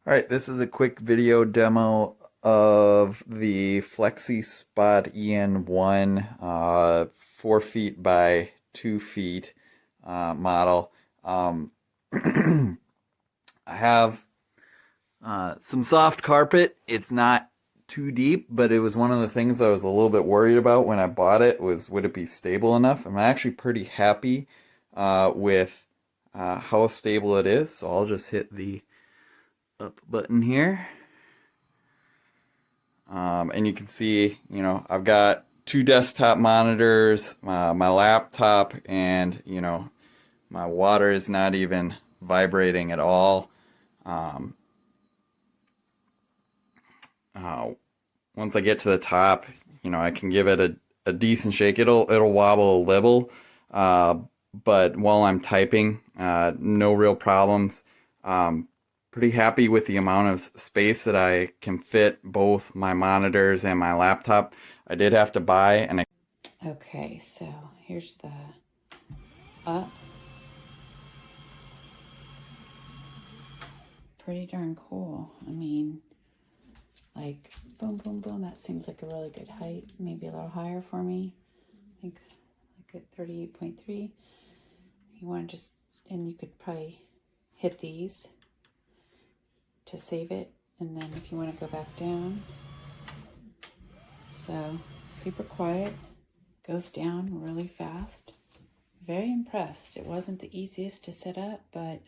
All right, this is a quick video demo of the FLEXISPOT EN1 4 feet by 2 feet model. I have some soft carpet. It's not too deep, but it was one of the things I was a little bit worried about when I bought it was would it be stable enough? I'm actually pretty happy with how stable it is, so I'll just hit the up button here. And you can see, I've got two desktop monitors, my laptop, and, my water is not even vibrating at all. Um, uh, Once I get to the top, I can give it a decent shake. It'll wobble a little, uh, but while I'm typing, no real problems. Pretty happy with the amount of space that I can fit both my monitors and my laptop. I did have to buy an. Okay, so here's the up. Pretty darn cool. I mean, like boom, boom, boom. That seems like a really good height. Maybe a little higher for me. I think like at 38.3. You want to just, and you could probably hit these to save it. And then if you want to go back down. So super quiet. Goes down really fast. Very impressed. It wasn't the easiest to set up, but